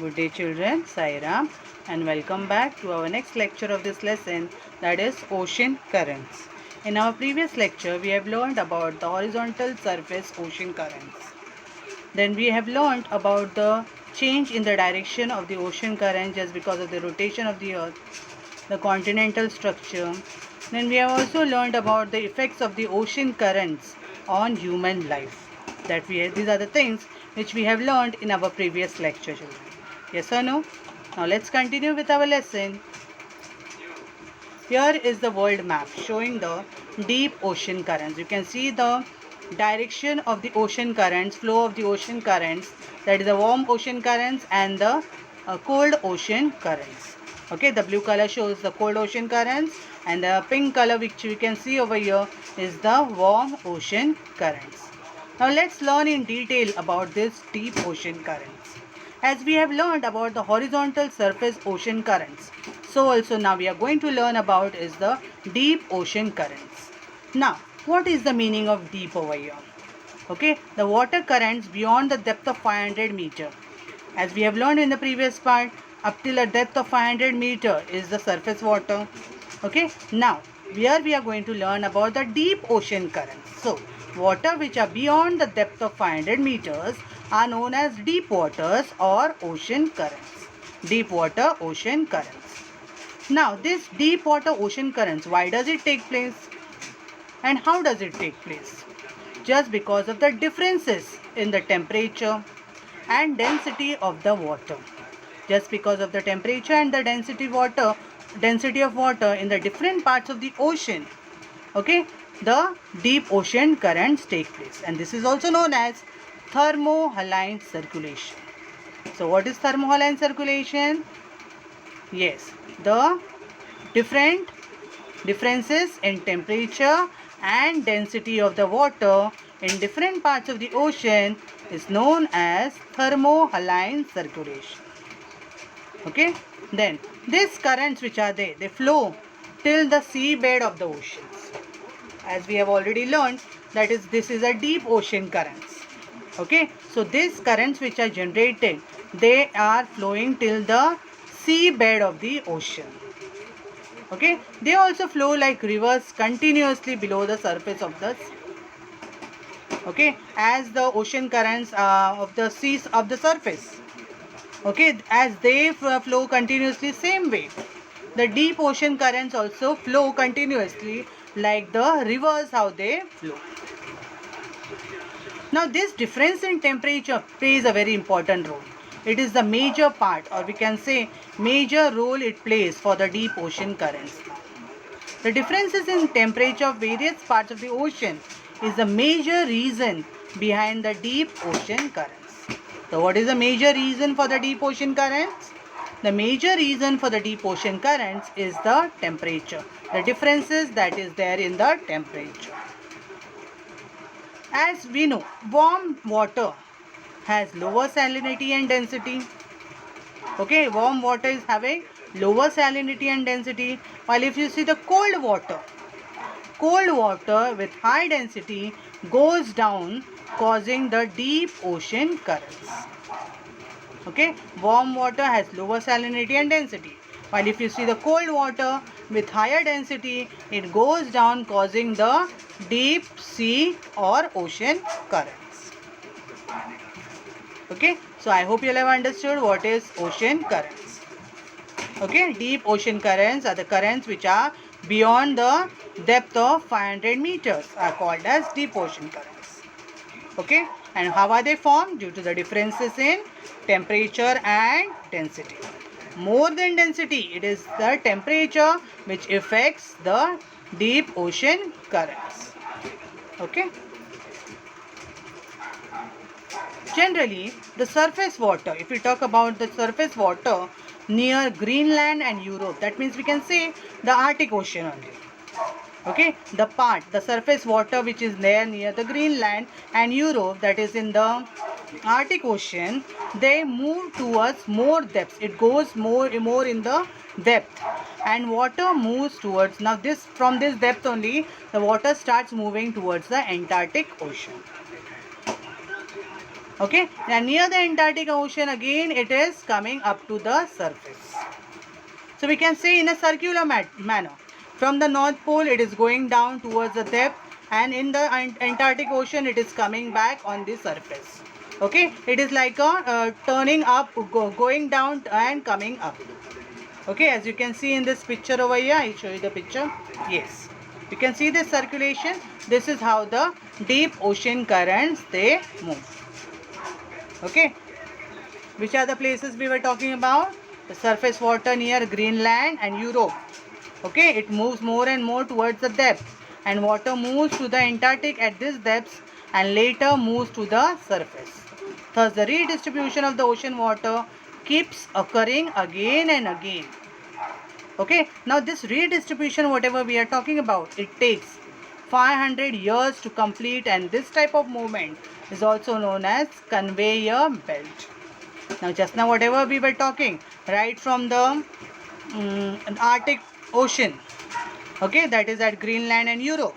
Good day children, Sairam, and welcome back to our next lecture of this lesson, that is ocean currents. In our previous lecture we have learned about the horizontal surface ocean currents. Then we have learned about the change in the direction of the ocean current just because of the rotation of the earth, the continental structure. Then we have also learned about the effects of the ocean currents on human life. These are the things which we have learned in our previous lecture, children. Yes or no? Now let's continue with our lesson. Here is the world map showing the deep ocean currents. You can see the direction of the ocean currents, flow of the ocean currents, that is the warm ocean currents and the cold ocean currents. Okay, the blue color shows the cold ocean currents and the pink color which we can see over here is the warm ocean currents. Now let's learn in detail about this deep ocean currents. As we have learned about the horizontal surface ocean currents, so also now we are going to learn about is the deep ocean currents. Now, what is the meaning of deep over here? Okay, the water currents beyond the depth of 500 meter. As we have learned in the previous part, up till a depth of 500 meter is the surface water. Okay, now here we are going to learn about the deep ocean currents. So, water which are beyond the depth of 500 meters are known as deep waters or ocean currents. Deep water ocean currents. Now, this deep water ocean currents, why does it take place? And how does it take place? Just because of the differences in the temperature and density of the water. Just because of the temperature and the density of water in the different parts of the ocean, okay, the deep ocean currents take place, and this is also known as thermohaline circulation. So what is thermohaline circulation? Yes, the differences in temperature and density of the water in different parts of the ocean is known as thermohaline circulation. Okay, then these currents which are there, they flow till the seabed of the oceans. As we have already learned, that is, this is a deep ocean currents. Okay, so these currents which are generated, they are flowing till the seabed of the ocean. Okay, they also flow like rivers continuously below the surface of the sea. Okay, as the ocean currents of the seas of the surface. Okay, as they flow continuously, same way the deep ocean currents also flow continuously like the rivers how they flow. Now this difference in temperature plays a very important role. It is the major part, or we can say major role it plays for the deep ocean currents. The differences in temperature of various parts of the ocean is the major reason behind the deep ocean currents. So what is the major reason for the deep ocean currents? The major reason for the deep ocean currents is the temperature. The differences that is there in the temperature. As we know, warm water has lower salinity and density. Okay, warm water is having lower salinity and density. While if you see the cold water with high density goes down, causing the deep ocean currents. Okay, warm water has lower salinity and density, while if you see the cold water with higher density, it goes down, causing the deep sea or ocean currents. Okay, so I hope you have understood what is ocean currents. Okay, deep ocean currents are the currents which are beyond the depth of 500 meters are called as deep ocean currents. Okay, and how are they formed? Due to the differences in temperature and density. More than density, it is the temperature which affects the deep ocean currents. Okay. Generally, the surface water, if we talk about the surface water near Greenland and Europe, that means we can say the Arctic Ocean only. Okay, the surface water which is there near the Greenland and Europe, that is in the Arctic Ocean, they move towards more depths. It goes more in the depth, and water moves towards, now this, from this depth only, the water starts moving towards the Antarctic Ocean. Okay, and near the Antarctic Ocean again it is coming up to the surface. So we can say in a circular manner. From the North Pole it is going down towards the depth, and in the Antarctic Ocean it is coming back on the surface. Okay, it is like a turning up, going down and coming up. Okay, as you can see in this picture over here, I show you the picture. Yes, you can see this circulation. This is how the deep ocean currents they move. Okay, which are the places we were talking about? The surface water near Greenland and Europe. Okay, it moves more and more towards the depth, and water moves to the Antarctic at this depth and later moves to the surface. Thus, the redistribution of the ocean water keeps occurring again and again. Okay, now this redistribution, whatever we are talking about, it takes 500 years to complete, and this type of movement is also known as conveyor belt. Now, just now whatever we were talking, right from the Arctic Ocean, okay, that is at Greenland and Europe,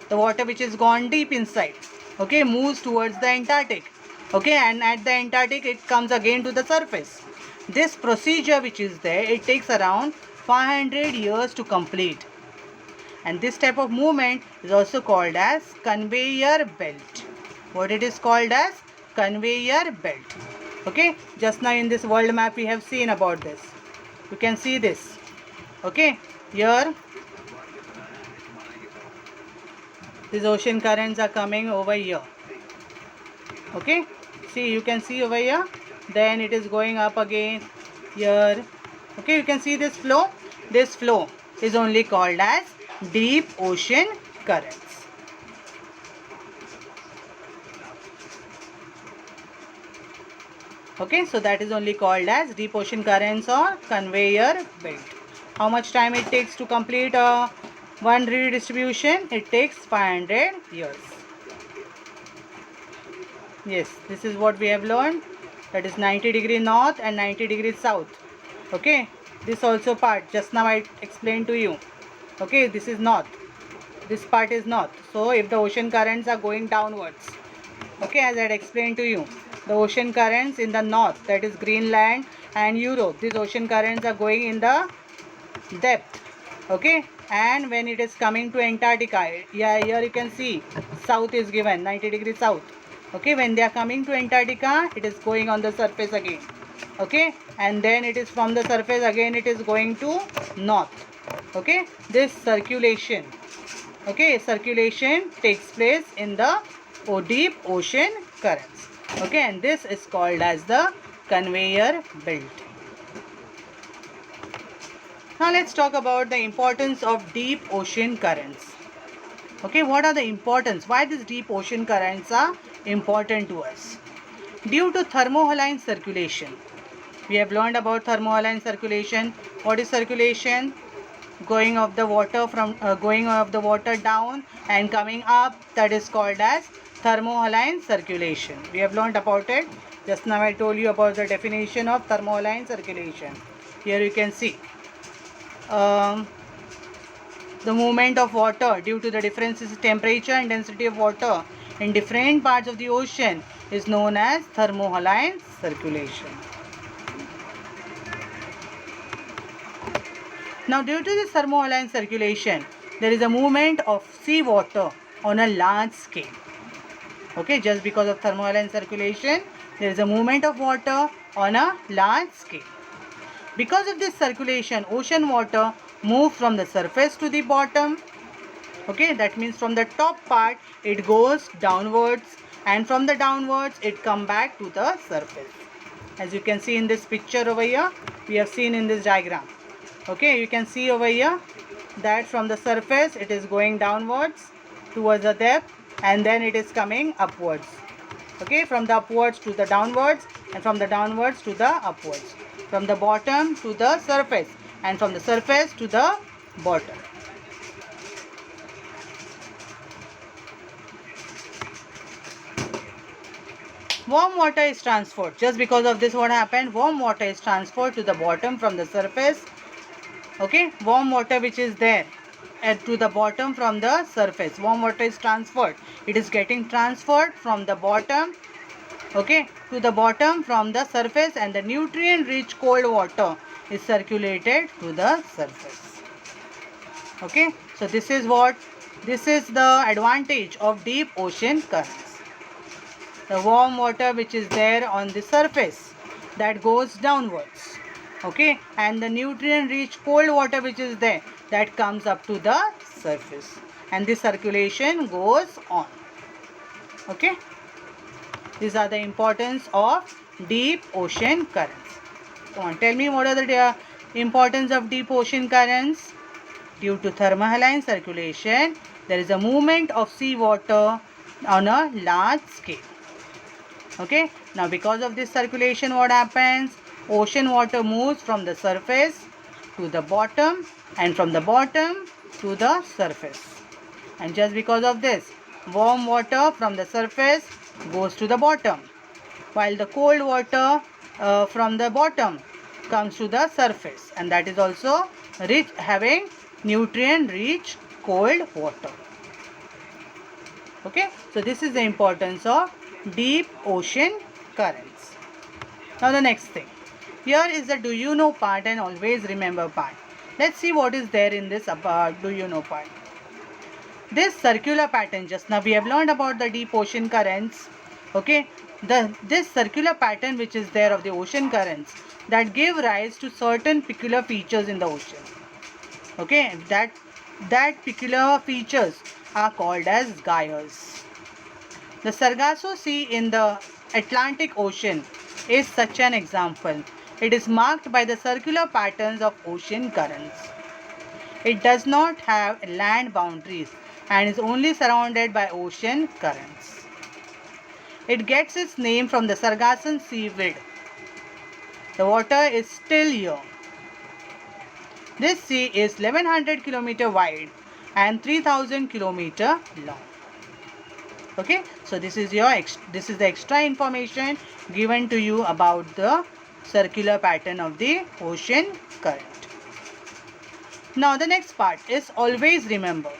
the water which is gone deep inside, okay, moves towards the Antarctic, okay, and at the Antarctic it comes again to the surface. This procedure which is there, it takes around 500 years to complete, and this type of movement is also called as conveyor belt. What it is called as? Conveyor belt. Okay, just now in this world map we have seen about this. You can see this. Okay, here these ocean currents are coming over here. Okay, see, you can see over here, then it is going up again here. Okay, you can see this flow. This flow is only called as deep ocean currents. Okay, so that is only called as deep ocean currents or conveyor belt. How much time it takes to complete one redistribution? It takes 500 years. Yes, this is what we have learned. That is 90° north and 90° south. Okay, this also part just now I explained to you. Okay, this is north. This part is north. So if the ocean currents are going downwards, okay, as I had explained to you, the ocean currents in the north, that is Greenland and Europe, these ocean currents are going in the depth. Okay, and when it is coming to Antarctica, yeah, here you can see south is given, 90° south. Okay, when they are coming to Antarctica, it is going on the surface again. Okay, and then it is from the surface again it is going to north. Okay, this circulation, okay, circulation takes place in the deep ocean currents. Okay, and this is called as the conveyor belt. Now let's talk about the importance of deep ocean currents. Okay, what are the importance? Why these deep ocean currents are important to us? Due to thermohaline circulation. We have learned about thermohaline circulation. What is circulation? Going of the water from going of the water down and coming up, that is called as thermohaline circulation. We have learned about it. Just now I told you about the definition of thermohaline circulation. Here you can see the movement of water due to the differences in temperature and density of water in different parts of the ocean is known as thermohaline circulation. Now, due to this thermohaline circulation, there is a movement of seawater on a large scale. Okay, just because of thermohaline circulation, there is a movement of water on a large scale. Because of this circulation, ocean water moves from the surface to the bottom. Okay, that means from the top part it goes downwards, and from the downwards it comes back to the surface. As you can see in this picture over here, we have seen in this diagram. Okay, you can see over here that from the surface it is going downwards towards the depth, and then it is coming upwards. Okay, from the upwards to the downwards, and from the downwards to the upwards, from the bottom to the surface, and from the surface to the bottom. Warm water is transferred. Just because of this, what happened? Warm water is transferred to the bottom from the surface. Okay, warm water which is there to the bottom from the surface. Warm water is transferred. It is getting transferred from the bottom okay, to the bottom from the surface, and the nutrient rich cold water is circulated to the surface. Okay, so this is the advantage of deep ocean currents. The warm water which is there on the surface, that goes downwards, okay, and the nutrient rich cold water which is there, that comes up to the surface, and the circulation goes on. Okay, these are the importance of deep ocean currents. Come on, tell me, what are the importance of deep ocean currents? Due to thermohaline circulation, there is a movement of sea water on a large scale. Okay, now because of this circulation, what happens? Ocean water moves from the surface to the bottom, and from the bottom to the surface. And just because of this, warm water from the surface goes to the bottom, while the cold water from the bottom comes to the surface, and that is also rich, having nutrient rich cold water. Okay, so this is the importance of deep ocean currents. Now the next thing, here is the do you know part and always remember part. Let's see what is there in this do you know part. This circular pattern, just now we have learned about the deep ocean currents. Okay, this circular pattern which is there of the ocean currents, that give rise to certain peculiar features in the ocean. Okay, that peculiar features are called as gyres. The Sargasso Sea in the Atlantic Ocean is such an example. It is marked by the circular patterns of ocean currents. It does not have land boundaries and is only surrounded by ocean currents. It gets its name from the Sargasso seaweed. The water is still here. This sea is 1100 km wide and 3000 km long. Okay, so this is the extra information given to you about the circular pattern of the ocean current. Now the next part is always remember.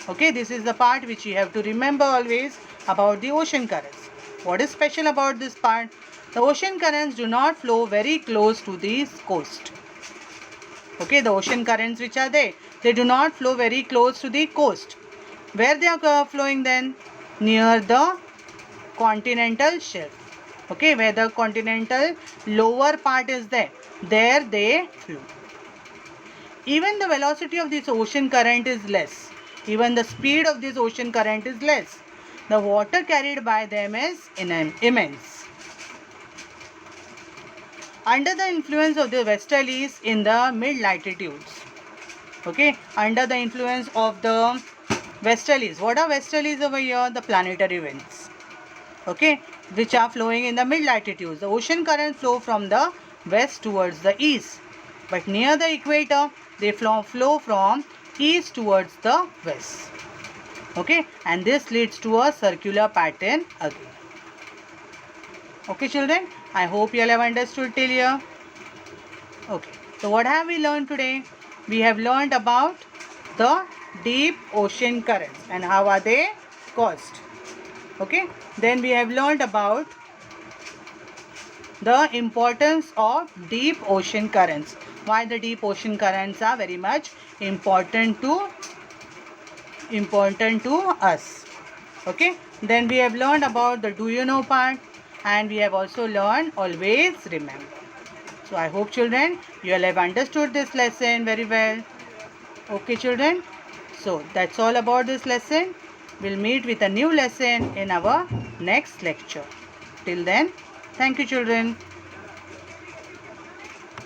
Okay, this is the part which you have to remember always about the ocean currents. What is special about this part? The ocean currents do not flow very close to the coast. Okay, the ocean currents which are there, they do not flow very close to the coast. Where they are flowing then? Near the continental shelf. Okay, where the continental lower part is there they flow. Even the velocity of this ocean current is less. Even the speed of this ocean current is less. The water carried by them is immense. Under the influence of the westerlies in the mid latitudes. Okay, under the influence of the westerlies. What are westerlies over here? The planetary winds. Okay, which are flowing in the mid latitudes. The ocean currents flow from the west towards the east. But near the equator, they flow from east towards the west. Okay, and this leads to a circular pattern again. Okay children, I hope you all have understood till here. Okay, so what have we learned today? We have learned about the deep ocean currents and how are they caused. Okay, then we have learned about the importance of deep ocean currents. Why the deep ocean currents are very much important to us. Okay, then we have learned about the do you know part, and we have also learned always remember. So I hope children you all have understood this lesson very well. Okay children, so that's all about this lesson. We'll meet with a new lesson in our next lecture. Till then, thank you children.